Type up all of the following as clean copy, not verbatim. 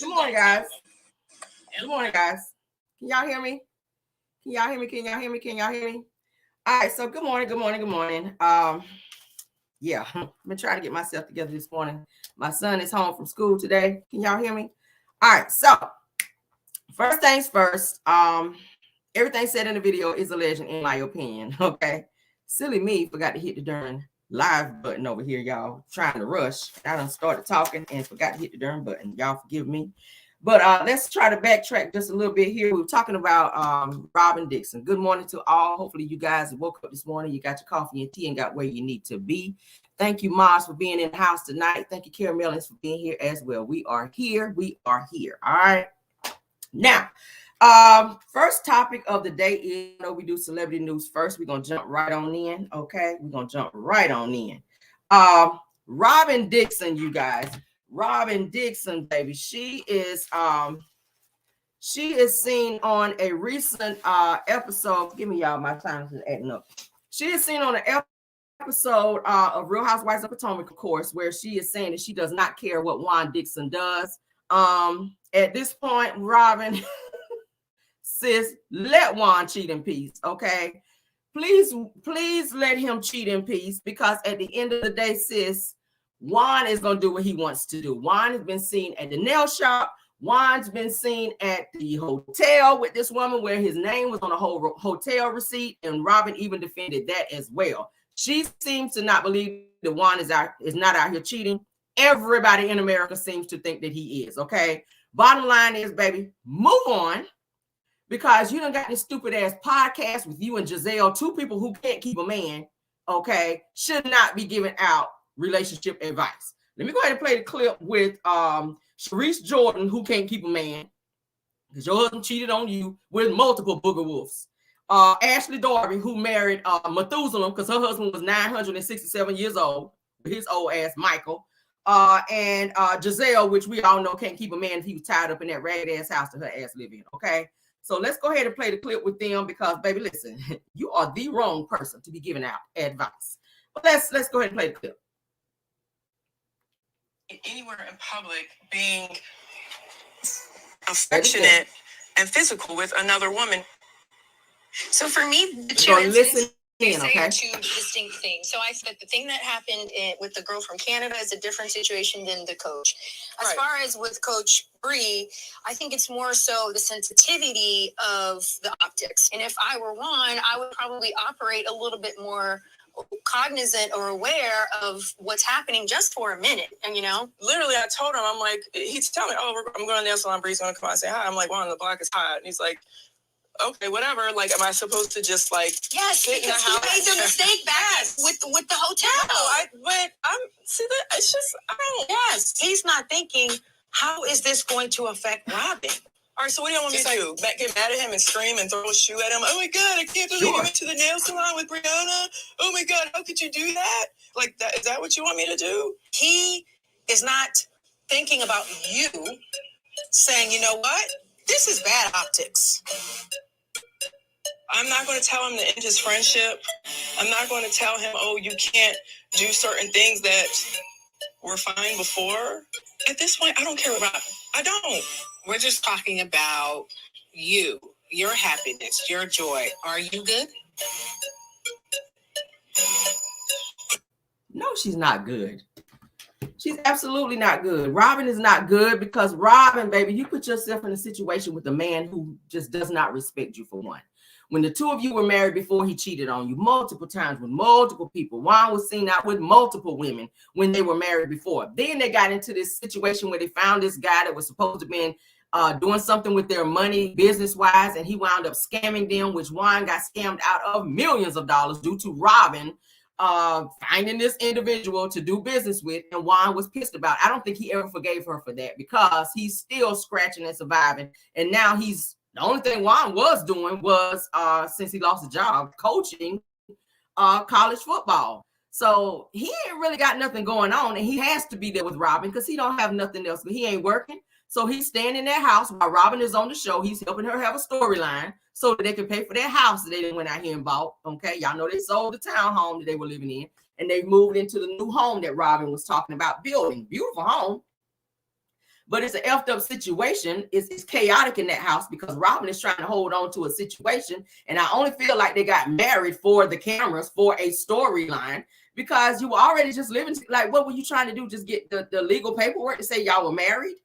Good morning, guys. Good morning, guys. Can y'all hear me? Can y'all hear me? Can y'all hear me? Can y'all hear me? All right, so good morning, good morning, good morning. Yeah, I've been trying to get myself together this morning. My son is home from school today. Can y'all hear me? All right, so first things first, everything said in the video is a legend in my opinion, okay? Silly me forgot to hit the darn live button over here, y'all. Trying to rush. I done started talking and forgot to hit the darn button. Y'all forgive me. But let's try to backtrack just a little bit here. We were talking about Robin Dixon. Good morning to all. Hopefully you guys woke up this morning. You got your coffee and tea and got where you need to be. Thank you, Mars, for being in the house tonight. Thank you, Karen Mellons, for being here as well. We are here. We are here. All right. Now, first topic of the day is, you know, we do celebrity news first. We're going to jump right on in. Okay. We're going to jump right on in. Robin Dixon, you guys. Robin Dixon, baby, she is seen on a recent episode. Give me y'all, my time is adding up. She is seen on an episode of Real Housewives of Potomac, of course, where she is saying that she does not care what Juan Dixon does. At this point, Robin, sis, let Juan cheat in peace, okay? Please let him cheat in peace, because at the end of the day, sis, Juan is going to do what he wants to do. Juan has been seen at the nail shop. Juan's been seen at the hotel with this woman where his name was on a whole hotel receipt, and Robin even defended that as well. She seems to not believe that Juan is not out here cheating. Everybody in America seems to think that he is, okay? Bottom line is, baby, move on, because you done got this stupid ass podcast with you and Giselle, two people who can't keep a man, okay, should not be giving out relationship advice. Let me go ahead and play the clip with Sharice Jordan, who can't keep a man because your husband cheated on you with multiple booger wolves. Ashley Darby, who married Methuselah because her husband was 967 years old with his old ass Michael. And Giselle, which we all know can't keep a man if he was tied up in that ragged ass house that her ass live in. Okay, so let's go ahead and play the clip with them, because baby, listen, you are the wrong person to be giving out advice. But let's go ahead and play the clip. Anywhere in public being affectionate and physical with another woman. So for me, the two distinct things. So I said the thing that happened with the girl from Canada is a different situation than the coach. As far as with Coach Bree, I think it's more so the sensitivity of the optics. And if I were Juan, I would probably operate a little bit more cognizant or aware of what's happening just for a minute. And literally I told him, I'm like, he's telling me, I'm going to nail salon, Bree's going to come out and say hi. I'm like, Juan, the block is hot. And he's like, okay, whatever. Like, am I supposed to just yes, sit in the because house? He made the mistake back with the hotel. Yes, he's not thinking, how is this going to affect Robin? All right, so what do you want me to do? Get mad at him and scream and throw a shoe at him? Oh my God, I can't believe you went to the nail salon with Brianna. Oh my God, how could you do that? Like, that, is that what you want me to do? He is not thinking about you saying, you know what? This is bad optics. I'm not going to tell him to end his friendship. I'm not going to tell him, oh, you can't do certain things that were fine before. At this point, I don't care about him. I don't. We're just talking about you, your happiness, your joy. Are you good? No, she's not good. She's absolutely not good. Robin is not good, because Robin, baby, you put yourself in a situation with a man who just does not respect you, for one. When the two of you were married before, he cheated on you multiple times with multiple people. Juan was seen out with multiple women when they were married before. Then they got into this situation where they found this guy that was supposed to be doing something with their money business-wise, and he wound up scamming them, which Juan got scammed out of millions of dollars due to Robin finding this individual to do business with, and Juan was pissed about it. I don't think he ever forgave her for that, because he's still scratching and surviving. And now the only thing Juan was doing was, since he lost his job, coaching college football. So he ain't really got nothing going on, and he has to be there with Robin because he don't have nothing else. He ain't working. So he's staying in their house while Robin is on the show. He's helping her have a storyline so that they can pay for their house that they didn't went out here and bought. Okay, y'all know they sold the townhome that they were living in, and they moved into the new home that Robin was talking about building. Beautiful home. but it's an effed up situation. It's chaotic in that house because Robin is trying to hold on to a situation. And I only feel like they got married for the cameras, for a storyline, because you were already just living. Like, what were you trying to do? Just get the legal paperwork to say y'all were married?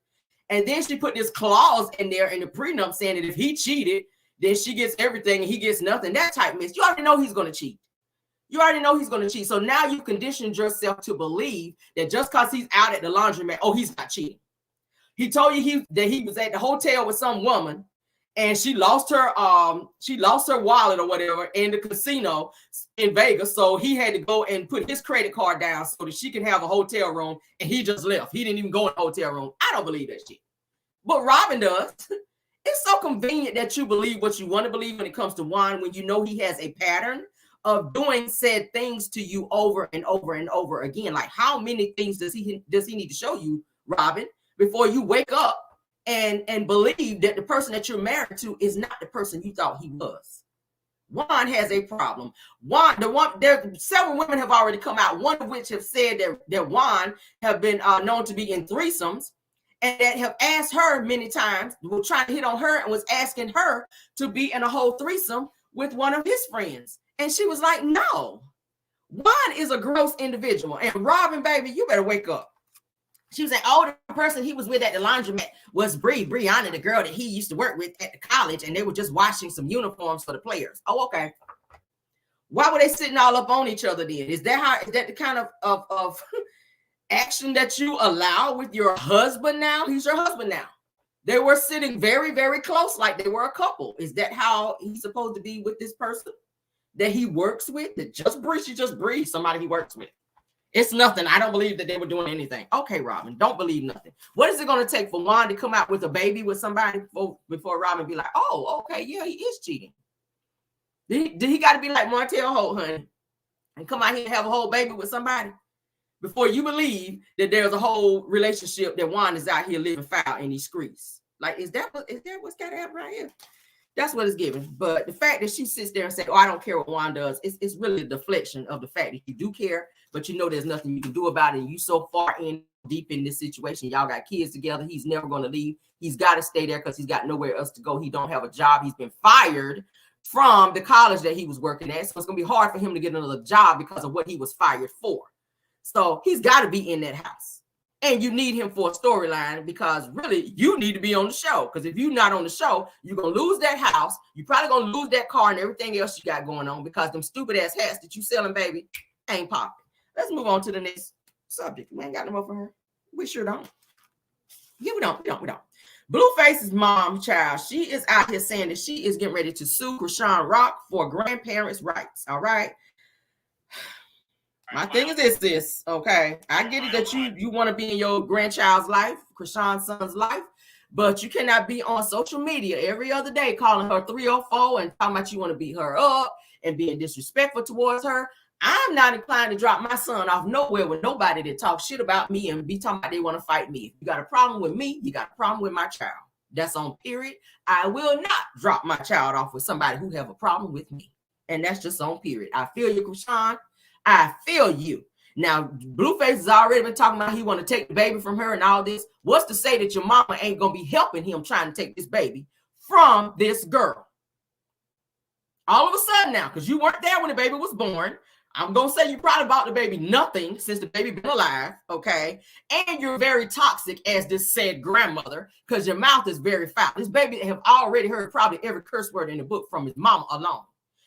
And then she put this clause in there in the prenup saying that if he cheated, then she gets everything and he gets nothing. That type mess. You already know he's going to cheat. You already know he's going to cheat. So now you conditioned yourself to believe that just because he's out at the laundromat, oh, he's not cheating. He told you that he was at the hotel with some woman and she lost her wallet or whatever in the casino in Vegas. So he had to go and put his credit card down so that she can have a hotel room, and he just left. He didn't even go in the hotel room. I don't believe that shit. But Robin does. It's so convenient that you believe what you want to believe when it comes to Juan, when you know he has a pattern of doing said things to you over and over and over again. Like, how many things does he need to show you, Robin, before you wake up and believe that the person that you're married to is not the person you thought he was? Juan has a problem. Several women have already come out, one of which have said that Juan have been known to be in threesomes, and that have asked her many times, were trying to hit on her and was asking her to be in a whole threesome with one of his friends. And she was like, no, Juan is a gross individual. And Robin, baby, you better wake up. She was like, oh, the person he was with at the laundromat was Brianna, the girl that he used to work with at the college, and they were just washing some uniforms for the players. Oh, okay. Why were they sitting all up on each other then? Is that the kind of action that you allow with your husband now? He's your husband now. They were sitting very, very close, like they were a couple. Is that how he's supposed to be with this person that he works with? That she just breathes somebody he works with. It's nothing. I don't believe that they were doing anything. Okay, Robin, don't believe nothing. What is it going to take for Juan to come out with a baby with somebody before Robin be like, oh, okay, yeah, he is cheating? Did he got to be like Martell Holt, honey, and come out here and have a whole baby with somebody before you believe that there's a whole relationship that Juan is out here living foul in these streets? Like, is that what's got to happen right here? That's what it's giving. But the fact that she sits there and says, oh, I don't care what Juan does, it's really a deflection of the fact that you do care, but you know there's nothing you can do about it. And you so far deep in this situation. Y'all got kids together. He's never going to leave. He's got to stay there because he's got nowhere else to go. He don't have a job. He's been fired from the college that he was working at. So it's going to be hard for him to get another job because of what he was fired for. So he's got to be in that house. And you need him for a storyline because really you need to be on the show. Because if you're not on the show, you're going to lose that house. You're probably going to lose that car and everything else you got going on because them stupid ass hats that you selling, baby, ain't popping. Let's move on to the next subject. We ain't got no more for her. We sure don't. Yeah, we don't. Blueface's mom, child, she is out here saying that she is getting ready to sue Chrisean Rock for grandparents' rights. All right. My thing is this, okay? I get it that you want to be in your grandchild's life, Chrisean's son's life, but you cannot be on social media every other day calling her 304 and talking about you want to beat her up and being disrespectful towards her. I'm not inclined to drop my son off nowhere with nobody that talks shit about me and be talking about they want to fight me. If you got a problem with me, you got a problem with my child. That's on period. I will not drop my child off with somebody who have a problem with me. And that's just on period. I feel you, Chrisean. I feel you. Now, Blueface has already been talking about he want to take the baby from her and all this. What's to say that your mama ain't going to be helping him trying to take this baby from this girl? All of a sudden now, because you weren't there when the baby was born, I'm going to say you probably bought the baby nothing since the baby been alive, okay? And you're very toxic as this said grandmother because your mouth is very foul. This baby have already heard probably every curse word in the book from his mama alone.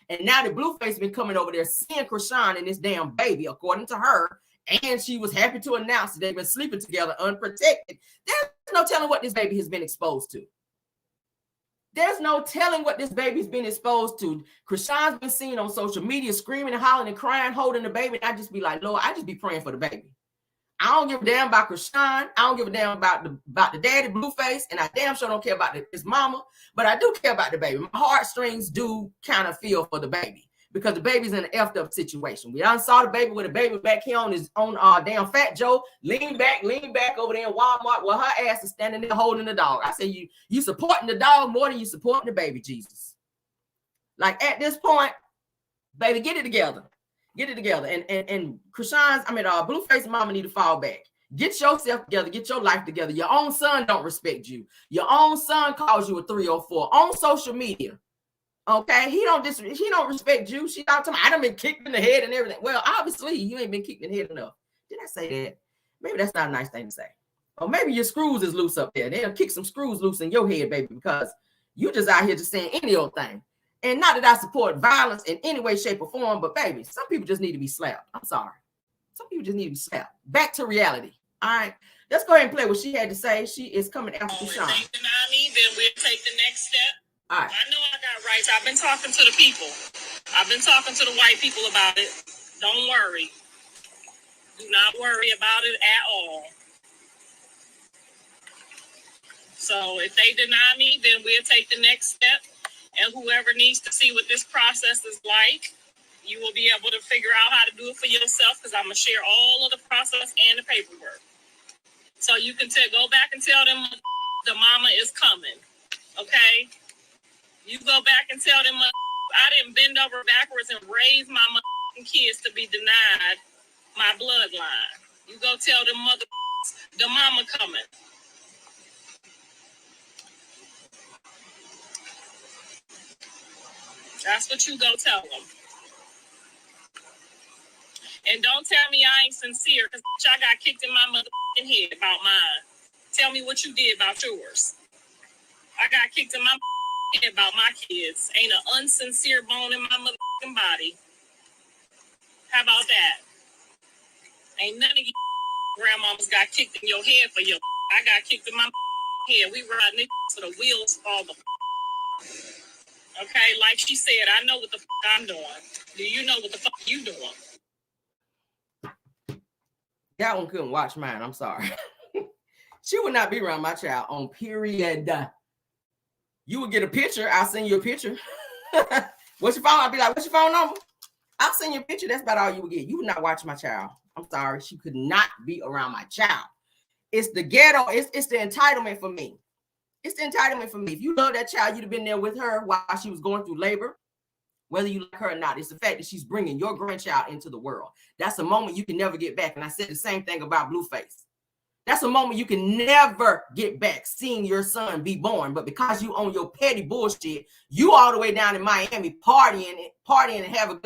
And now the Blueface been coming over there seeing Chrisean and this damn baby, according to her. And she was happy to announce that they've been sleeping together unprotected. There's no telling what this baby has been exposed to. There's no telling what this baby's been exposed to. Chrisean's been seen on social media screaming and hollering and crying, holding the baby. And I just be like, Lord, I just be praying for the baby. I don't give a damn about Chrisean. I don't give a damn about the daddy, Blueface, and I damn sure don't care about his mama, but I do care about the baby. My heartstrings do kind of feel for the baby because the baby's in an effed up situation. We done saw the baby with a baby back here on his own damn Fat Joe, lean back over there in Walmart while her ass is standing there holding the dog. I say you supporting the dog more than you supporting the baby, Jesus. Like at this point, baby, get it together. Get it together. And Chrisean's, Blueface's mama need to fall back. Get yourself together. Get your life together. Your own son don't respect you. Your own son calls you a 304 on social media. Okay, he don't respect you. She talking to me. I done been kicked in the head and everything. Well, obviously you ain't been kicked in the head enough. Did I say that? Maybe that's not a nice thing to say. Or maybe your screws is loose up there. They'll kick some screws loose in your head, baby, because you just out here just saying any old thing. And not that I support violence in any way, shape, or form, but baby, some people just need to be slapped. I'm sorry. Some people just need to be slapped. Back to reality. All right. Let's go ahead and play what she had to say. She is coming after Sean. If they deny me, then we'll take the next step. All right. I know I got rights. I've been talking to the people. I've been talking to the white people about it. Don't worry. Do not worry about it at all. So if they deny me, then we'll take the next step. And whoever needs to see what this process is like, you will be able to figure out how to do it for yourself, because I'm going to share all of the process and the paperwork. So you can go back and tell them the mama is coming. Okay? You go back and tell them I didn't bend over backwards and raise my kids to be denied my bloodline. You go tell them the mama coming. That's what you go tell them. And don't tell me I ain't sincere, because I got kicked in my motherfucking head about mine. Tell me what you did about yours. I got kicked in my head about my kids. Ain't an unsincere bone in my motherfucking body. How about that? Ain't none of you grandmamas got kicked in your head for your. I got kicked in my head. We riding it to the wheels fall the. Okay, like she said, I know what the I'm doing. Do you know what the you doing? That one couldn't watch mine. I'm sorry. She would not be around my child on period. You would get a picture. I'll send you a picture. What's your phone? I'll be like, what's your phone number? I'll send you a picture. That's about all you would get. You would not watch my child. I'm sorry. She could not be around my child. It's the ghetto. It's the entitlement for me. It's the entitlement for me. If you love that child, you'd have been there with her while she was going through labor, whether you like her or not. It's the fact that she's bringing your grandchild into the world. That's a moment you can never get back. And I said the same thing about Blueface. That's a moment you can never get back, seeing your son be born. But because you own your petty bullshit, you all the way down in Miami partying and having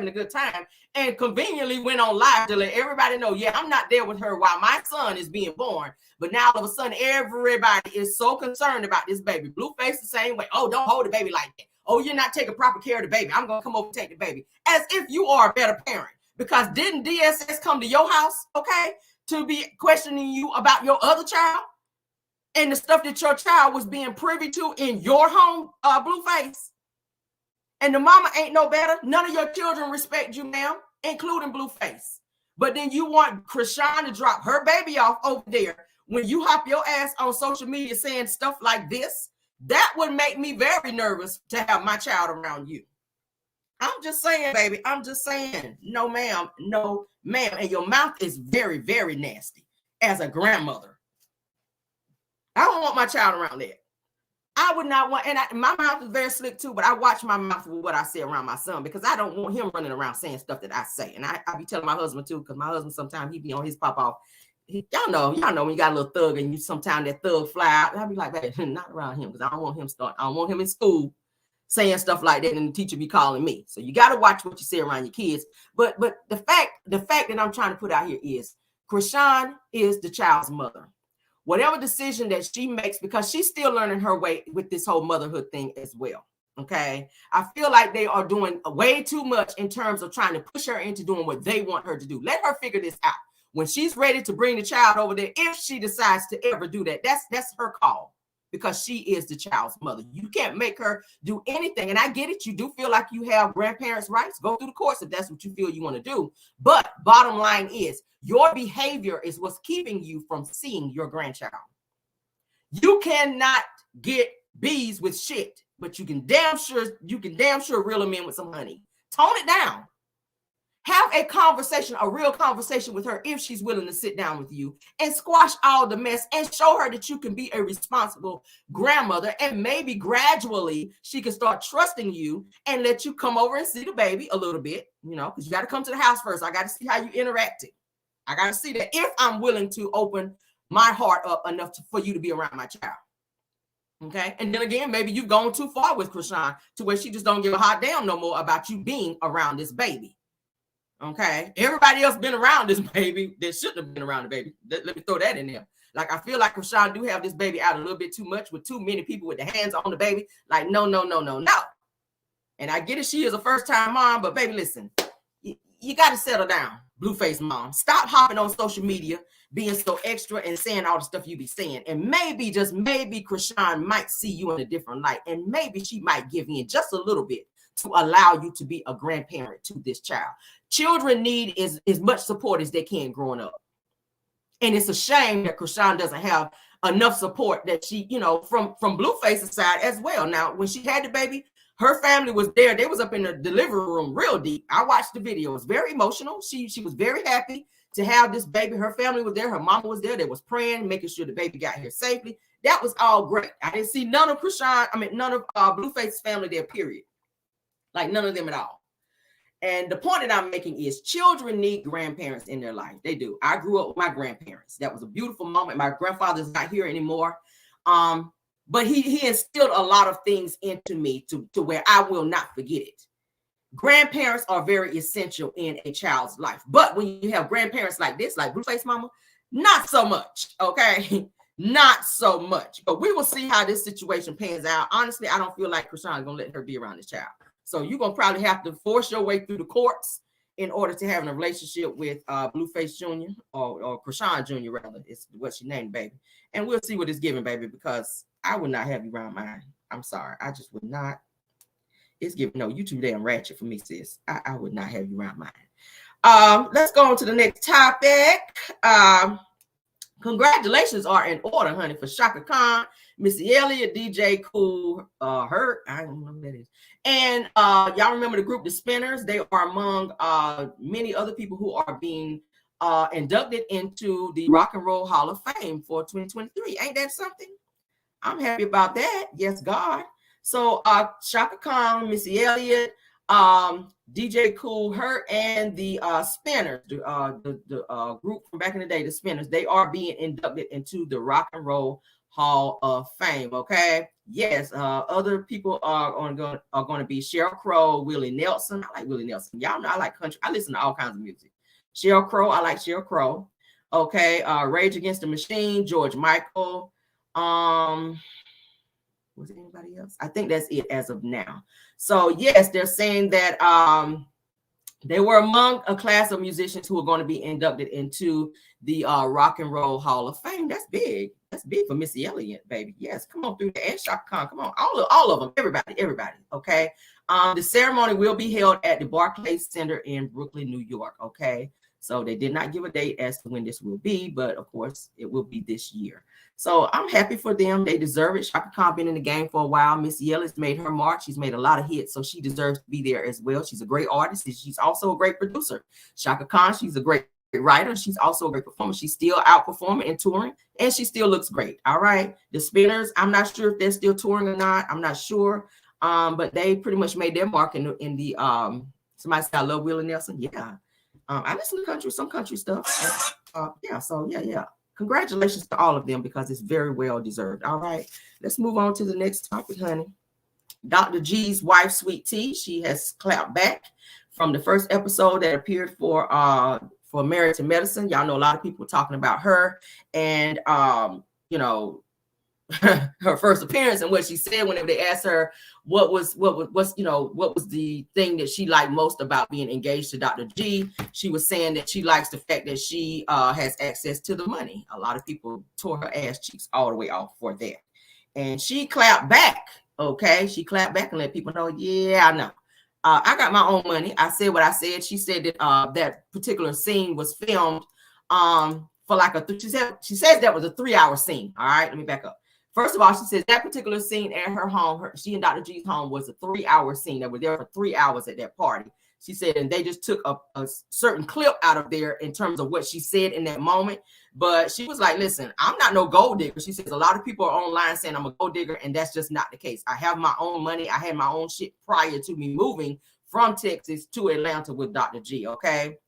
a good time, and conveniently went on live to let everybody know, yeah, I'm not there with her while my son is being born. But now all of a sudden, everybody is so concerned about this baby. Blueface the same way. Oh, don't hold the baby like that. Oh, you're not taking proper care of the baby. I'm going to come over and take the baby. As if you are a better parent. Because didn't DSS come to your house, okay, to be questioning you about your other child and the stuff that your child was being privy to in your home, Blueface? And the mama ain't no better. None of your children respect you, ma'am, including Blueface. But then you want Chrisean to drop her baby off over there when you hop your ass on social media saying stuff like this. That would make me very nervous to have my child around you. I'm just saying, baby. I'm just saying. No, ma'am. No, ma'am. And your mouth is very, very nasty as a grandmother. I don't want my child around there. I would not want, and my mouth is very slick too, but I watch my mouth with what I say around my son, because I don't want him running around saying stuff that I say. And I be telling my husband too, because my husband sometimes he be on his pop off. Y'all know when you got a little thug and you sometimes that thug fly out. I'll be like, baby, not around him, because I don't want him in school saying stuff like that and the teacher be calling me. So you got to watch what you say around your kids. But the fact that I'm trying to put out here is Chrisean is the child's mother. Whatever decision that she makes, because she's still learning her way with this whole motherhood thing as well. Okay. I feel like they are doing way too much in terms of trying to push her into doing what they want her to do. Let her figure this out. When she's ready to bring the child over there, if she decides to ever do that, that's her call, because she is the child's mother. You can't make her do anything. And I get it. You do feel like you have grandparents' rights. Go through the course if that's what you feel you want to do. But bottom line is, your behavior is what's keeping you from seeing your grandchild. You cannot get bees with shit, but you can damn sure reel them in with some honey. Tone it down. Have a real conversation with her if she's willing to sit down with you and squash all the mess and show her that you can be a responsible grandmother, and maybe gradually she can start trusting you and let you come over and see the baby a little bit, because you got to come to the house first. I got to see how you interacting. I got to see that if I'm willing to open my heart up enough for you to be around my child. Okay. And then again, maybe you've gone too far with Chrisean to where she just don't give a hot damn no more about you being around this baby. Okay. Everybody else been around this baby that shouldn't have been around the baby. Let me throw that in there. Like, I feel like Chrisean do have this baby out a little bit too much with too many people with their hands on the baby. Like, no. And I get it. She is a first-time mom, but baby, listen, you got to settle down, Blueface mom. Stop hopping on social media, being so extra and saying all the stuff you be saying. And maybe, just maybe, Chrisean might see you in a different light. And maybe she might give in just a little bit to allow you to be a grandparent to this child. Children need as much support as they can growing up. And it's a shame that Chrisean doesn't have enough support that she, from Blueface's side as well. Now, when she had the baby, her family was there. They was up in the delivery room real deep. I watched the video. It was very emotional. She was very happy to have this baby. Her family was there. Her mama was there. They was praying, making sure the baby got here safely. That was all great. I didn't see none of Blueface's family there, period. Like, none of them at all. And the point that I'm making is children need grandparents in their life. They do. I grew up with my grandparents. That was a beautiful moment. My grandfather's not here anymore. But he instilled a lot of things into me to where I will not forget it. Grandparents are very essential in a child's life. But when you have grandparents like this, like Blueface mama, not so much, okay? Not so much. But we will see how this situation pans out. Honestly, I don't feel like Chrisean is going to let her be around this child. So you're going to probably have to force your way through the courts in order to have a relationship with Blueface Jr. or Chrisean Jr. rather, is what she named baby. And we'll see what it's giving, baby, because I would not have you around mine. I'm sorry. I just would not. It's giving, no, you too damn ratchet for me, sis. I would not have you around mine. Let's go on to the next topic. Congratulations are in order, honey, for Chaka Khan, Missy Elliott, DJ Kool Herc. I don't know who that is. And y'all remember the group The Spinners? They are among many other people who are being inducted into the Rock and Roll Hall of Fame for 2023. Ain't that something? I'm happy about that. Yes, God. So Chaka Khan, Missy Elliott, DJ Kool Herc, and the Spinners, the group from back in the day, the Spinners, they are being inducted into the Rock and Roll Hall of Fame. Okay. Yes. Other people are going to be Sheryl Crow, Willie Nelson. I like Willie Nelson. Y'all know I like country. I listen to all kinds of music. Sheryl Crow. I like Sheryl Crow. Okay. Rage Against the Machine, George Michael. Was anybody else? I think that's it as of now. So yes, they're saying that they were among a class of musicians who are going to be inducted into the Rock and Roll Hall of Fame. That's big. That's big for Missy Elliott, baby. Yes, come on through the and Chaka Khan. Come on, all of them, everybody. Okay. The ceremony will be held at the Barclays Center in Brooklyn, New York. Okay. So they did not give a date as to when this will be, but of course it will be this year. So I'm happy for them. They deserve it. Chaka Khan been in the game for a while. Missy Elliott's made her mark. She's made a lot of hits, so she deserves to be there as well. She's a great artist, and she's also a great producer. Chaka Khan, she's a great writer. She's also a great performer. She's still outperforming and touring, and she still looks great. All right. The Spinners, I'm not sure if they're still touring or not. I'm not sure. But they pretty much made their mark in the somebody said I love Willie Nelson. Yeah. I listen to country, some country stuff. Yeah. Congratulations to all of them because it's very well deserved. All right, let's move on to the next topic, honey. Dr. G's wife, Sweet Tea, she has clapped back from the first episode that appeared for Married to Medicine. Y'all know a lot of people talking about her and her first appearance and what she said whenever they asked her what was the thing that she liked most about being engaged to Dr. G. She was saying that she likes the fact that she has access to the money. A lot of people tore her ass cheeks all the way off for that. And she clapped back. Okay. She clapped back and let people know, yeah, I know. I got my own money. I said what I said. She said that that particular scene was filmed for like she says that was a 3-hour scene. All right, let me back up. First of all, she says that particular scene at her home, she and Dr. G's home was a 3-hour scene. They were there for 3 hours at that party. She said, and they just took a certain clip out of there in terms of what she said in that moment. But she was like, listen, I'm not no gold digger. She says a lot of people are online saying I'm a gold digger, and that's just not the case. I have my own money. I had my own shit prior to me moving from Texas to Atlanta with Dr. G, okay?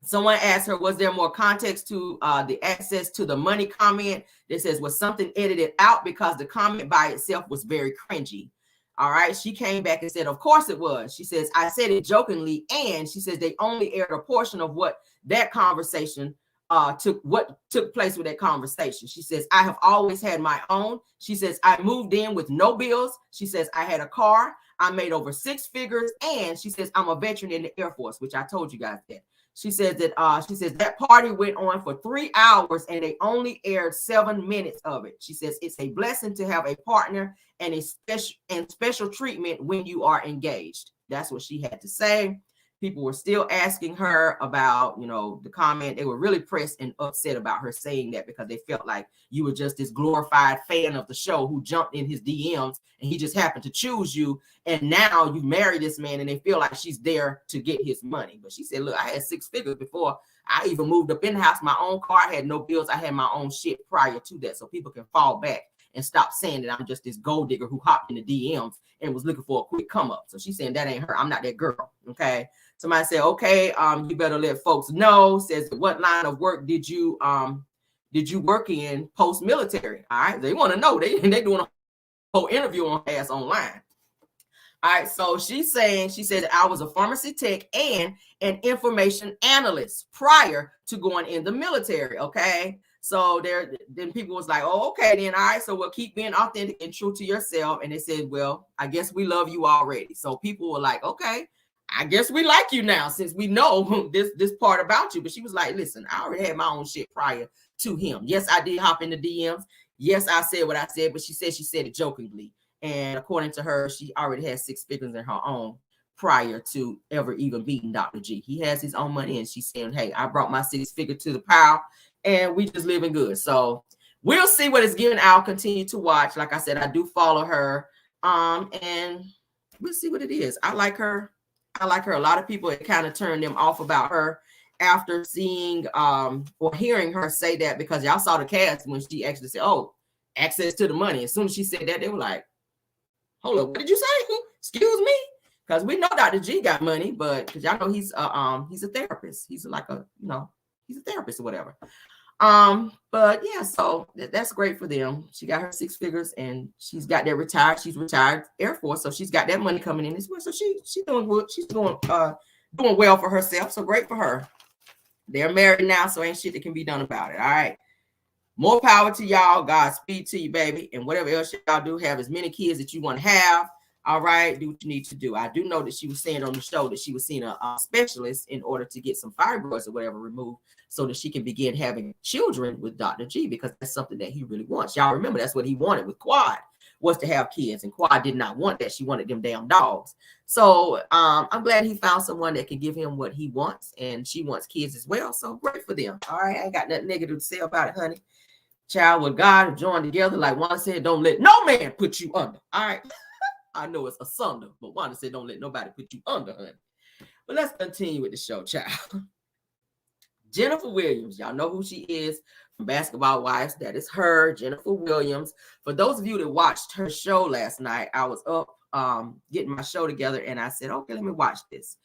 Someone asked her, was there more context to the access to the money comment? That says, was something edited out because the comment by itself was very cringy? All right. She came back and said, of course it was. She says, I said it jokingly. And she says they only aired a portion of what that conversation took place with that conversation. She says, I have always had my own. She says, I moved in with no bills. She says, I had a car. I made over 6 figures. And she says, I'm a veteran in the Air Force, which I told you guys that. She says that party went on for 3 hours and they only aired 7 minutes of it. She says it's a blessing to have a partner and a special treatment when you are engaged. That's what she had to say. People were still asking her about, the comment. They were really pressed and upset about her saying that because they felt like you were just this glorified fan of the show who jumped in his DMs and he just happened to choose you. And now you marry this man and they feel like she's there to get his money. But she said, look, I had 6 figures before I even moved up in the house, my own car. I had no bills. I had my own shit prior to that. So people can fall back and stop saying that I'm just this gold digger who hopped in the DMs and was looking for a quick come up. So she's saying that ain't her. I'm not that girl. Okay. Somebody said, okay, you better let folks know. Says, what line of work did you work in post-military? All right. They want to know. They doing a whole interview on ass online. All right. So she said I was a pharmacy tech and an information analyst prior to going in the military. Okay. So then people was like, oh, okay, then all right. So we'll keep being authentic and true to yourself. And they said, well, I guess we love you already. So people were like, okay, I guess we like you now since we know this part about you. But she was like, listen, I already had my own shit prior to him. Yes, I did hop in the DMs. Yes, I said what I said, but she said it jokingly. And according to her, she already had 6 figures in her own prior to ever even beating Dr. G. He has his own money. And she's saying, hey, I brought my 6 figure to the pile and we just living good. So we'll see what it's giving. I'll continue to watch. Like I said, I do follow her. And we'll see what it is. I like her. A lot of people, it kind of turned them off about her after seeing or hearing her say that, because y'all saw the cast when she actually said, oh, access to the money. As soon as she said that, they were like, hold up, what did you say? Excuse me? Because we know Dr. G got money, but because y'all know he's a therapist. He's like he's a therapist or whatever. But yeah, so that's great for them. She got her 6 figures and she's got that retired. She's retired Air Force, so she's got that money coming in as well. So she's doing good. She's doing well for herself. So great for her. They're married now, so ain't shit that can be done about it. All right. More power to y'all. Godspeed to you, baby. And whatever else y'all do, have as many kids that you want to have. All right, do what you need to do. I do know that she was saying on the show that she was seeing a specialist in order to get some fibroids or whatever removed so that she can begin having children with Dr. G, because that's something that he really wants. Y'all remember that's what he wanted with Quad, was to have kids, and Quad did not want that. She wanted them damn dogs. So I'm glad he found someone that can give him what he wants, and she wants kids as well. So great for them. All right, I ain't got nothing negative to say about it, honey. Child with God have joined together. Like Wanda said, don't let no man put you under. All right. I know it's asunder, but Wanda said, don't let nobody put you under, honey. But let's continue with the show, child. Jennifer Williams, y'all know who she is from Basketball Wives. That is her, Jennifer Williams. For those of you that watched her show last night, I was up getting my show together, and I said, okay, let me watch this.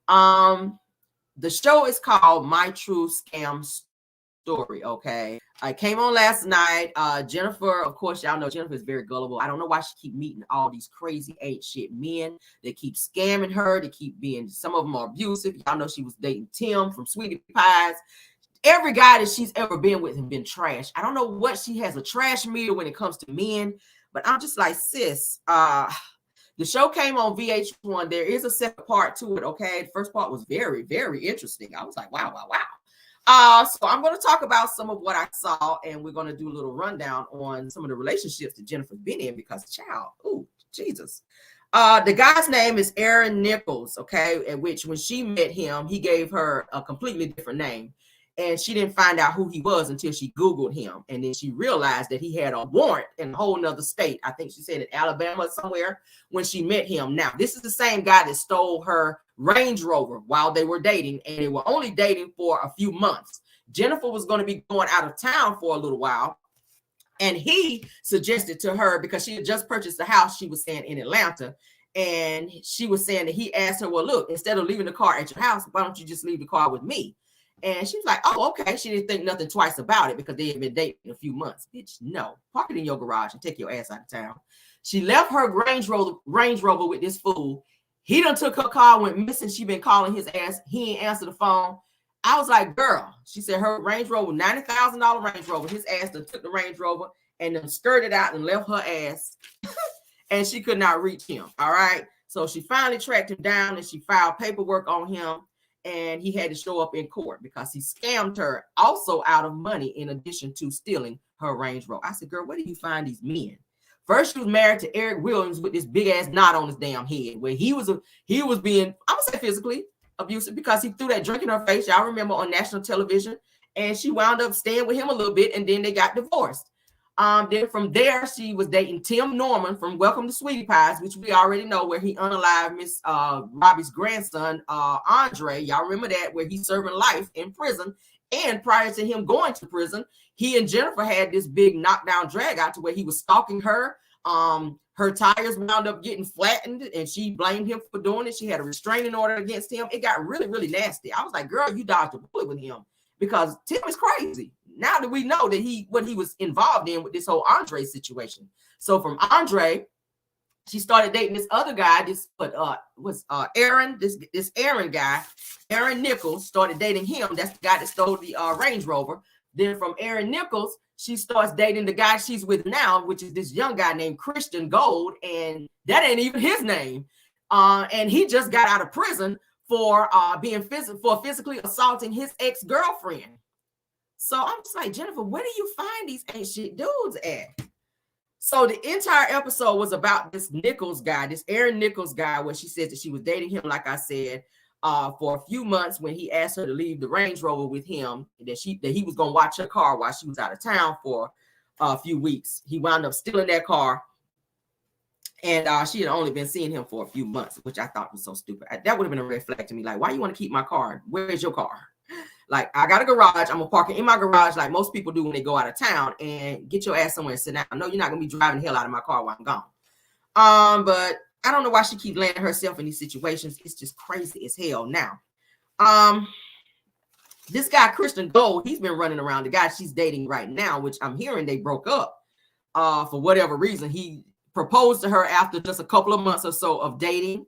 The show is called My True Scam Story, okay? I came on last night. Jennifer, of course, y'all know Jennifer is very gullible. I don't know why she keep meeting all these crazy ain't shit men that keep scamming her. They keep being, some of them are abusive. Y'all know she was dating Tim from Sweetie Pies. Every guy that she's ever been with has been trash. I don't know what she has, a trash meter when it comes to men, but I'm just like, sis, the show came on VH1. There is a second part to it, okay? The first part was very, very interesting. I was like, wow, wow, wow. So I'm going to talk about some of what I saw, and we're going to do a little rundown on some of the relationships that Jennifer's been in, because child, ooh, Jesus. The guy's name is Aaron Nichols, okay, in which when she met him, he gave her a completely different name, and she didn't find out who he was until she Googled him, and then she realized that he had a warrant in a whole nother state. I think she said in Alabama somewhere when she met him. Now, this is the same guy that stole her Range Rover while they were dating, and they were only dating for a few months. Jennifer was going to be going out of town for a little while, and he suggested to her, because she had just purchased a house, she was saying, in Atlanta, and she was saying that he asked her, well, look, instead of leaving the car at your house, why don't you just leave the car with me? And she was like, oh, okay. She didn't think nothing twice about it because they had been dating a few months. Bitch, no. Park it in your garage and take your ass out of town. She left her Range Rover with this fool. He done took her car, went missing. She been calling his ass. He ain't answer the phone. I was like, girl. She said her Range Rover, $90,000 Range Rover. His ass done took the Range Rover and then skirted out and left her ass. And she could not reach him. All right. So she finally tracked him down and she filed paperwork on him. And he had to show up in court because he scammed her also out of money in addition to stealing her Range Rover. I said, girl, where do you find these men? First, she was married to Eric Williams with this big ass knot on his damn head, where he was being, I would say, physically abusive because he threw that drink in her face. Y'all remember on national television, and she wound up staying with him a little bit, and then they got divorced. Then from there, she was dating Tim Norman from Welcome to Sweetie Pies, which we already know, where he unalived Miss Robbie's grandson, Andre. Y'all remember that, where he's serving life in prison. And prior to him going to prison, he and Jennifer had this big knockdown drag out to where he was stalking her. Her tires wound up getting flattened and she blamed him for doing it. She had a restraining order against him. It got really, really nasty. I was like, girl, you dodged a bullet with him because Tim is crazy. Now that we know that what he was involved in with this whole Andre situation. So from Andre, she started dating this other guy. This was Aaron. This Aaron guy, Aaron Nichols, started dating him. That's the guy that stole the Range Rover. Then from Aaron Nichols, she starts dating the guy she's with now, which is this young guy named Christian Gold, and that ain't even his name. And he just got out of prison for physically assaulting his ex-girlfriend. So I'm just like, Jennifer, where do you find these ain't shit dudes at? So the entire episode was about this Nichols guy, this Aaron Nichols guy, where she said that she was dating him, like I said, for a few months when he asked her to leave the Range Rover with him, that he was gonna watch her car while she was out of town for a few weeks. He wound up stealing that car, and she had only been seeing him for a few months, which I thought was so stupid. That would have been a red flag to me. Like, why you want to keep my car? Where's your car? Like, I got a garage. I'm gonna park it in my garage like most people do when they go out of town, and get your ass somewhere and sit down. No, you're not gonna be driving the hell out of my car while I'm gone. But I don't know why she keeps landing herself in these situations. It's just crazy as hell. Now, this guy, Christian Gold, he's been running around the guy she's dating right now, which I'm hearing they broke up for whatever reason. He proposed to her after just a couple of months or so of dating.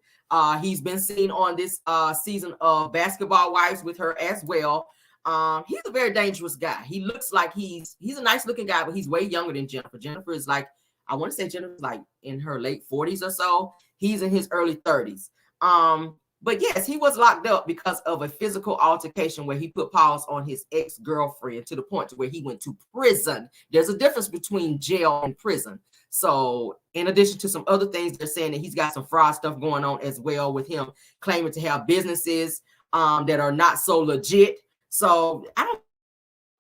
He's been seen on this season of Basketball Wives with her as well. He's a very dangerous guy. He looks like he's a nice looking guy, but he's way younger than Jennifer. Jennifer is like, I want to say Jennifer's like in her late 40s or so. He's in his early 30s. But yes, he was locked up because of a physical altercation where he put paws on his ex-girlfriend to the point to where he went to prison. There's a difference between jail and prison. So in addition to some other things, they're saying that he's got some fraud stuff going on as well with him claiming to have businesses that are not so legit. So I don't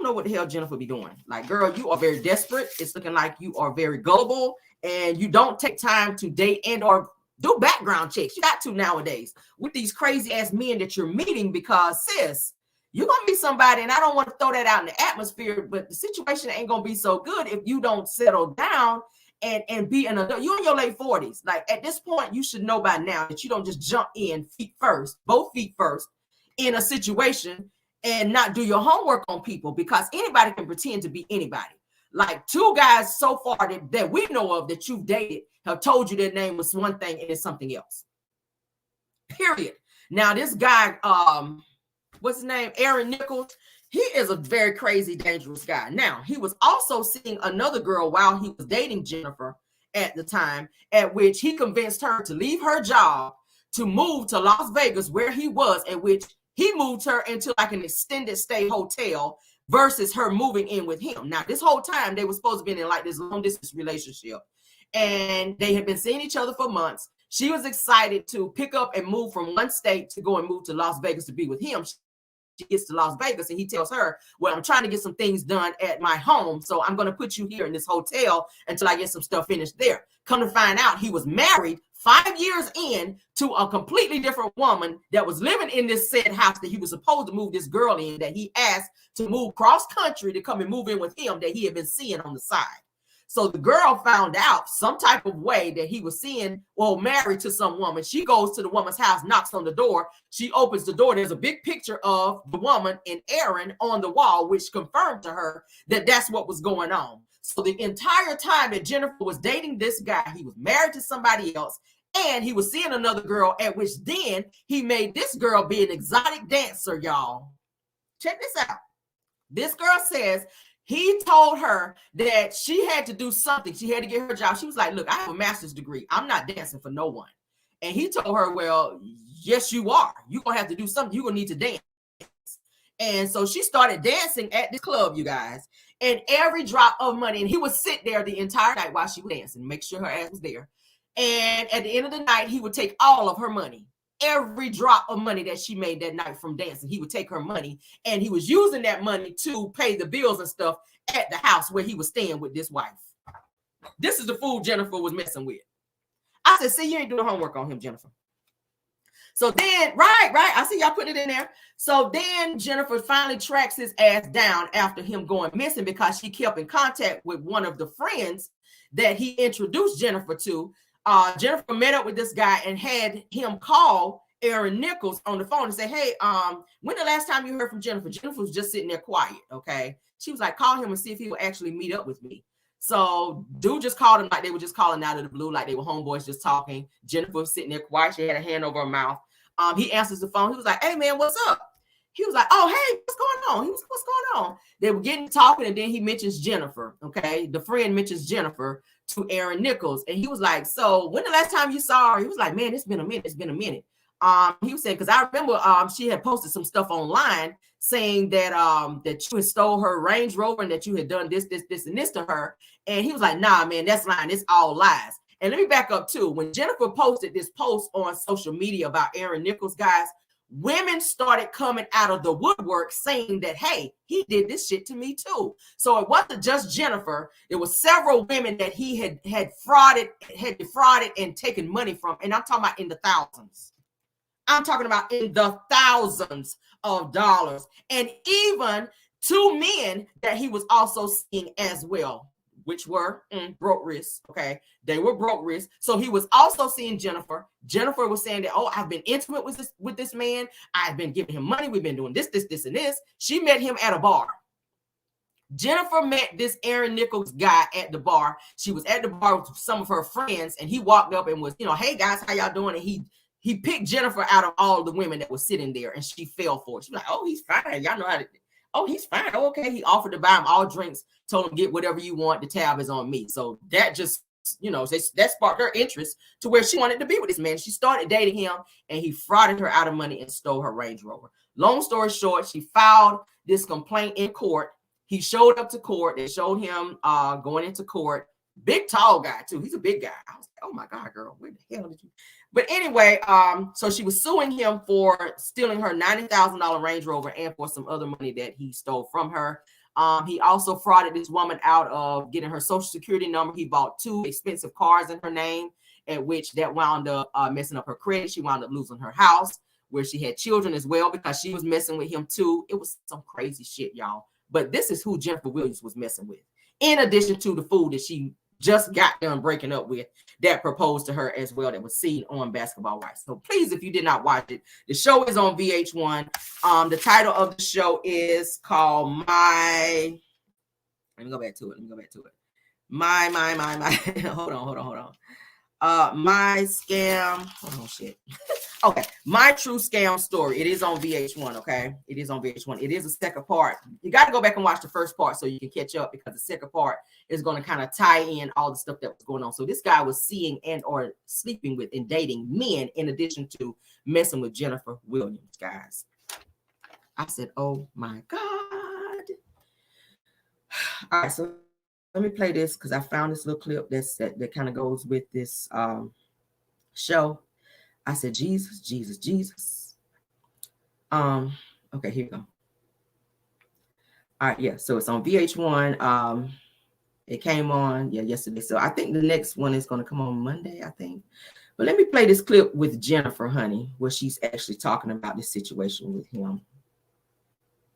know what the hell Jennifer be doing. Like, girl, you are very desperate. It's looking like you are very gullible and you don't take time to date and or do background checks. You got to nowadays with these crazy ass men that you're meeting, because sis, you're going to meet somebody, and I don't want to throw that out in the atmosphere, but the situation ain't going to be so good if you don't settle down and be an adult. You're in your late 40s. Like, at this point, you should know by now that you don't just jump in both feet first in a situation and not do your homework on people, because anybody can pretend to be anybody. Like, two guys so far that we know of that you've dated have told you their name was one thing and it's something else. Period. Now, this guy, what's his name? Aaron Nichols. He is a very crazy, dangerous guy. Now, he was also seeing another girl while he was dating Jennifer at the time, at which he convinced her to leave her job to move to Las Vegas, where he was, at which he moved her into like an extended stay hotel versus her moving in with him. Now, this whole time they were supposed to be in like this long distance relationship, and they had been seeing each other for months. She was excited to pick up and move from one state to go and move to Las Vegas to be with him. She gets to Las Vegas and he tells her, well, I'm trying to get some things done at my home, so I'm going to put you here in this hotel until I get some stuff finished there. Come to find out, he was married 5 years in to a completely different woman that was living in this said house that he was supposed to move this girl in, that he asked to move cross country to come and move in with him, that he had been seeing on the side. So the girl found out some type of way that he was seeing, well, married to some woman. She goes to the woman's house, knocks on the door. She opens the door. There's a big picture of the woman and Aaron on the wall, which confirmed to her that that's what was going on. So the entire time that Jennifer was dating this guy, he was married to somebody else, and he was seeing another girl, at which then he made this girl be an exotic dancer, y'all. Check this out. This girl says he told her that she had to do something. She had to get her job. She was like, look, I have a master's degree. I'm not dancing for no one. And he told her, well, yes, you are. You're going to have to do something. You're going to need to dance. And so she started dancing at this club, you guys. And every drop of money, and he would sit there the entire night while she was dancing, make sure her ass was there. And at the end of the night, he would take all of her money. Every drop of money that she made that night from dancing, he would take her money, and he was using that money to pay the bills and stuff at the house where he was staying with this wife. This is the fool Jennifer was messing with. I said, see, you ain't doing homework on him, Jennifer. So then, right, I see y'all putting it in there. So then Jennifer finally tracks his ass down after him going missing, because she kept in contact with one of the friends that he introduced Jennifer to. Jennifer met up with this guy and had him call Aaron Nichols on the phone and say, hey, when the last time you heard from Jennifer? Jennifer was just sitting there quiet, okay? She was like, call him and see if he will actually meet up with me. So dude just called him like they were just calling out of the blue, like they were homeboys just talking. Jennifer was sitting there quiet. She had a hand over her mouth. He answers the phone. He was like, hey, man, what's up? He was like, oh, hey, what's going on? He was like, what's going on? They were getting talking, and then he mentions Jennifer, okay? The friend mentions Jennifer to Aaron Nichols. And he was like, so when the last time you saw her? He was like, man, it's been a minute. It's been a minute. He was saying, because I remember she had posted some stuff online saying that that you had stole her Range Rover and that you had done this, and this to her. And he was like, nah, man, that's lying. It's all lies. And let me back up too. When Jennifer posted this post on social media about Aaron Nichols, guys, women started coming out of the woodwork saying that, hey, he did this shit to me too. So it wasn't just Jennifer. It was several women that he had defrauded and taken money from. And I'm talking about in the thousands. I'm talking about in the thousands of dollars. And even two men that he was also seeing as well, which were broke wrists, okay? They were broke wrists. So he was also seeing Jennifer. Jennifer was saying that, oh, I've been intimate with this man. I've been giving him money. We've been doing this, and this. She met him at a bar. Jennifer met this Aaron Nichols guy at the bar. She was at the bar with some of her friends, and he walked up and was, hey, guys, how y'all doing? And he picked Jennifer out of all the women that were sitting there, and she fell for it. She was like, oh, he's fine. Y'all know how to... Oh, he's fine. Oh, okay. He offered to buy him all drinks, told him, get whatever you want. The tab is on me. So that just, that sparked her interest to where she wanted to be with this man. She started dating him, and he frauded her out of money and stole her Range Rover. Long story short, she filed this complaint in court. He showed up to court. They showed him going into court. Big, tall guy, too. He's a big guy. I was like, oh, my God, girl, where the hell did you... But anyway, so she was suing him for stealing her $90,000 Range Rover and for some other money that he stole from her. He also frauded this woman out of getting her social security number. He bought 2 expensive cars in her name, at which that wound up messing up her credit. She wound up losing her house, where she had children as well, because she was messing with him too. It was some crazy shit, y'all. But this is who Jennifer Williams was messing with, in addition to the fool that she just got done breaking up with, that proposed to her as well, that was seen on Basketball Wives. So please, if you did not watch it, the show is on VH1. The title of the show is called My... Let me go back to it. My... Hold on. My Scam... Hold on, shit. Okay. My True Scam Story. It is on VH1, okay? It is on VH1. It is a second part. You got to go back and watch the first part so you can catch up, because the second part is going to kind of tie in all the stuff that was going on. So this guy was seeing and or sleeping with and dating men in addition to messing with Jennifer Williams, guys. I said, oh my God. All right, so let me play this because I found this little clip that kind of goes with this show. I said, Jesus. Okay, here we go. All right, yeah, so it's on VH1. It came on, yesterday. So I think the next one is going to come on Monday, I think. But let me play this clip with Jennifer, honey, where she's actually talking about this situation with him.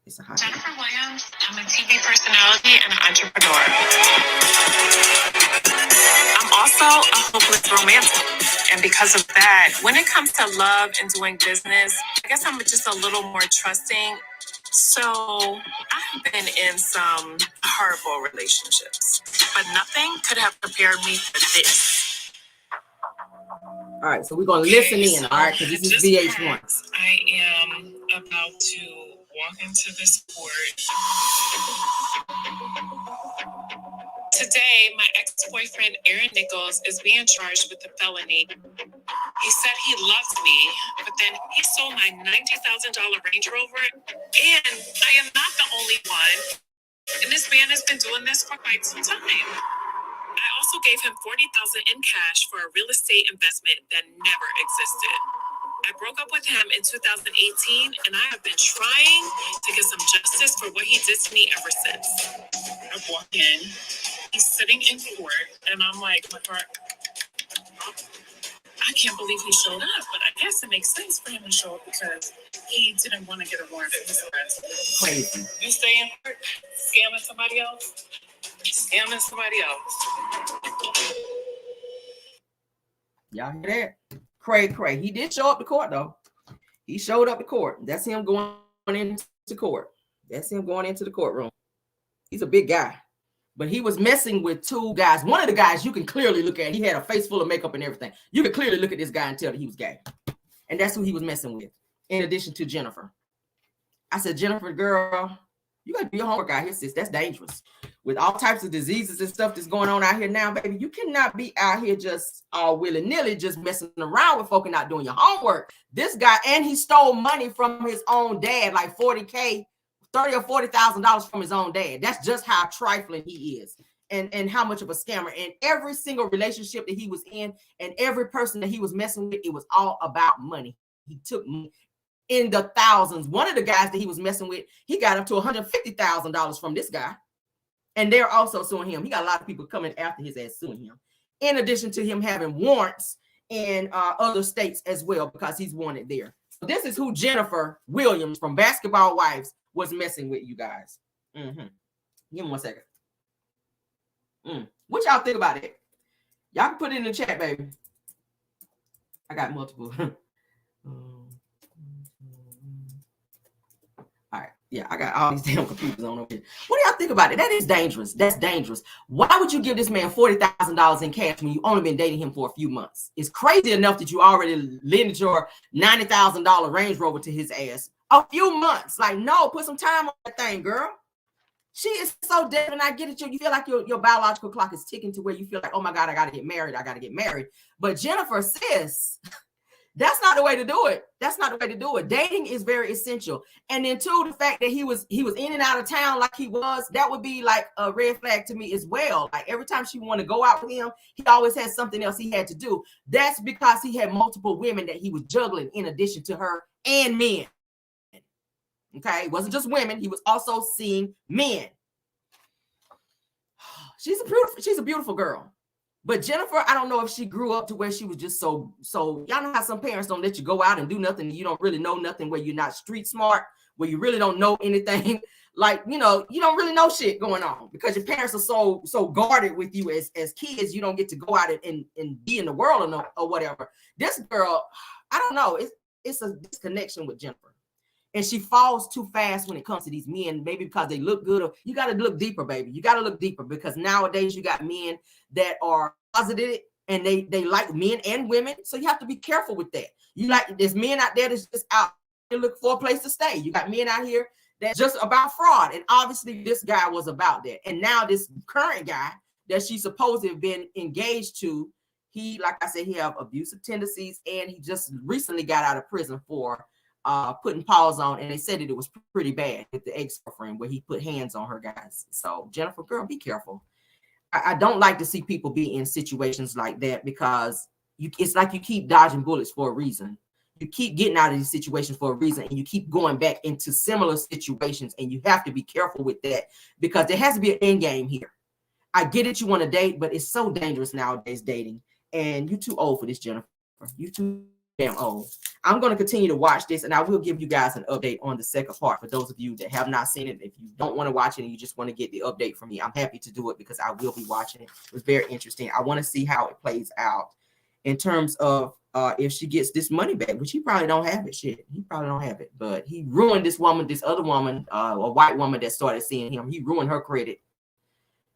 Jennifer Williams. I'm a TV personality and an entrepreneur. I'm also a hopeless romantic. And because of that, when it comes to love and doing business, I guess I'm just a little more trusting. So I've been in some horrible relationships, but nothing could have prepared me for this. All right, so we're going to listen in, all right, because this is VH1. I am about to walk into this court. Today, my ex-boyfriend, Aaron Nichols, is being charged with a felony. He said he loves me, but then he sold my $90,000 Range Rover, and I am not the only one. And this man has been doing this for quite some time. I also gave him $40,000 in cash for a real estate investment that never existed. I broke up with him in 2018, and I have been trying to get some justice for what he did to me ever since. I walk in, he's sitting in court, and I'm like, I can't believe he showed up, but I guess it makes sense for him to show up because he didn't want to get a warrant for his arrest. Crazy. You stay in court, scamming somebody else? Scamming somebody else. Y'all hear that? Cray. He did show up to court, though. He showed up to court. That's him going into court. That's him going into the courtroom. He's a big guy. But he was messing with two guys. One of the guys you can clearly look at. He had a face full of makeup and everything. You can clearly look at this guy and tell that he was gay. And that's who he was messing with, in addition to Jennifer. I said, Jennifer, girl, you got to do your homework out here, sis. That's dangerous. With all types of diseases and stuff that's going on out here now, baby, you cannot be out here just all willy-nilly just messing around with folk and not doing your homework. This guy, and he stole money from his own dad, like $40,000 or $40,000 from his own dad. That's just how trifling he is and how much of a scammer. And every single relationship that he was in and every person that he was messing with, it was all about money. He took money in the thousands. One of the guys that he was messing with, he got up to $150,000 from this guy. And they're also suing him. He got a lot of people coming after his ass suing him. In addition to him having warrants in other states as well, because he's wanted there. So this is who Jennifer Williams from Basketball Wives was messing with, you guys. Give me 1 second. What y'all think about it? Y'all can put it in the chat, baby. I got multiple. All right. Yeah, I got all these damn computers on over here. What do y'all think about it? That is dangerous. That's dangerous. Why would you give this man $40,000 in cash when you only been dating him for a few months? It's crazy enough that you already lended your $90,000 Range Rover to his ass. A few months. Like, no, put some time on that thing, girl. She is so dead, and I get it. You feel like your biological clock is ticking to where you feel like, oh my God, I got to get married. I got to get married. But Jennifer says, that's not the way to do it. That's not the way to do it. Dating is very essential. And then too, the fact that he was in and out of town like he was, that would be like a red flag to me as well. Like every time she wanted to go out with him, he always had something else he had to do. That's because he had multiple women that he was juggling in addition to her and men. Okay, it wasn't just women. He was also seeing men. She's a beautiful girl. But Jennifer, I don't know if she grew up to where she was just so y'all know how some parents don't let you go out and do nothing. You don't really know nothing, where you're not street smart, where you really don't know anything. Like, you don't really know shit going on because your parents are so guarded with you as kids. You don't get to go out and be in the world or whatever. This girl, I don't know. It's a disconnection with Jennifer. And she falls too fast when it comes to these men, maybe because they look good. You got to look deeper, baby. You got to look deeper because nowadays you got men that are positive and they like men and women. So you have to be careful with that. There's men out there that's just out there looking for a place to stay. You got men out here that's just about fraud. And obviously this guy was about that. And now this current guy that she's supposed to have been engaged to, he, like I said, he have abusive tendencies and he just recently got out of prison for putting paws on, and they said that it was pretty bad with the ex-girlfriend where he put hands on her, guys. So Jennifer, girl, be careful. I don't like to see people be in situations like that because it's like you keep dodging bullets for a reason. You keep getting out of these situations for a reason, and you keep going back into similar situations, and you have to be careful with that because there has to be an end game here. I get it, you want to date, but it's so dangerous nowadays dating, and you're too old for this, Jennifer. You're too damn old. I'm going to continue to watch this, and I will give you guys an update on the second part for those of you that have not seen it. If you don't want to watch it and you just want to get the update from me, I'm happy to do it because I will be watching it. It was very interesting. I want to see how it plays out in terms of if she gets this money back, which he probably don't have it. Shit, he probably don't have it. But he ruined this woman, this other woman, a white woman that started seeing him. He ruined her credit.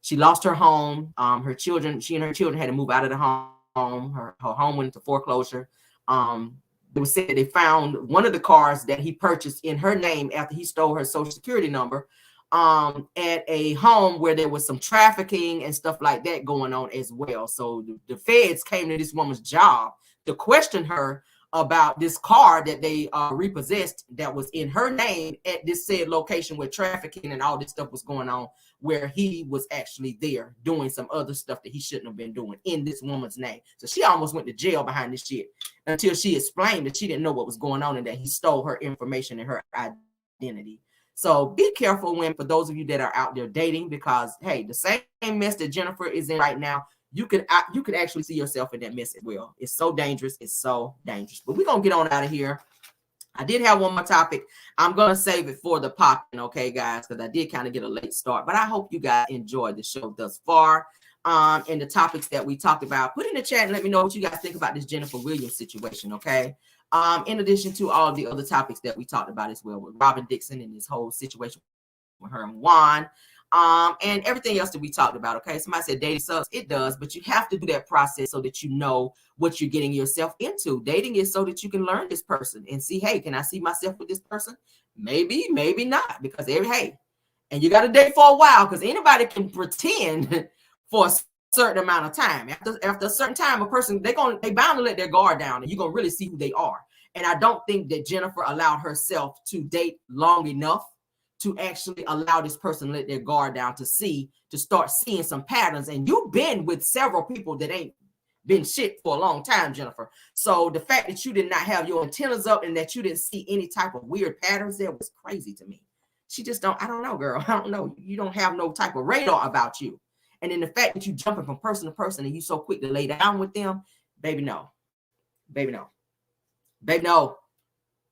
She lost her home. Her children, she and her children had to move out of the home. Her home went into foreclosure. It was said they found one of the cars that he purchased in her name after he stole her social security number at a home where there was some trafficking and stuff like that going on as well. So the feds came to this woman's job to question her about this car that they repossessed that was in her name at this said location where trafficking and all this stuff was going on, where he was actually there doing some other stuff that he shouldn't have been doing in this woman's name. So she almost went to jail behind this shit until she explained that she didn't know what was going on and that he stole her information and her identity. So be careful for those of you that are out there dating, because hey, the same mess that Jennifer is in right now, you could actually see yourself in that mess as well. It's so dangerous. It's so dangerous. But we're going to get on out of here. I did have one more topic. I'm going to save it for the popping, okay, guys, because I did kind of get a late start. But I hope you guys enjoyed the show thus far. And the topics that we talked about. Put in the chat and let me know what you guys think about this Jennifer Williams situation, okay? In addition to all of the other topics that we talked about as well with Robin Dixon and this whole situation with her and Juan. And everything else that we talked about, okay? Somebody said dating sucks. It does, but you have to do that process so that you know what you're getting yourself into. Dating is so that you can learn this person and see, hey, can I see myself with this person? Maybe, maybe not, because hey, and you got to date for a while, because anybody can pretend for a certain amount of time. After a certain time, a person, they bound to let their guard down, and you're going to really see who they are. And I don't think that Jennifer allowed herself to date long enough to actually allow this person to let their guard down to start seeing some patterns. And you've been with several people that ain't been shit for a long time, Jennifer. So the fact that you did not have your antennas up and that you didn't see any type of weird patterns there was crazy to me. She just I don't know, girl. I don't know. You don't have no type of radar about you. And then the fact that you jumping from person to person and you so quick to lay down with them, baby, no. Baby, no. Baby, no.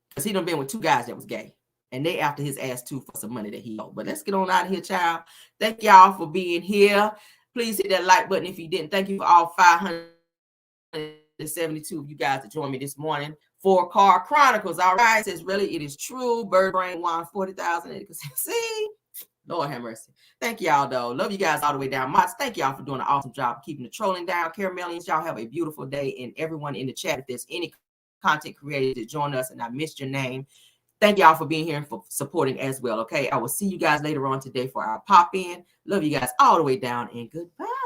Because he done been with 2 guys that was gay. And they after his ass too for some money that he owed. But let's get on out of here, child. Thank y'all for being here. Please hit that like button if you didn't. Thank you for all 572 of you guys that joined me this morning for Car Chronicles. All right. It says, really, it is true. Bird Brain won 40,000. See? Lord have mercy. Thank y'all, though. Love you guys all the way down. Mods, thank y'all for doing an awesome job keeping the trolling down. Caramelians, y'all have a beautiful day. And everyone in the chat, if there's any content creators that join us and I missed your name, thank y'all for being here and for supporting as well, okay? I will see you guys later on today for our pop-in. Love you guys all the way down, and goodbye.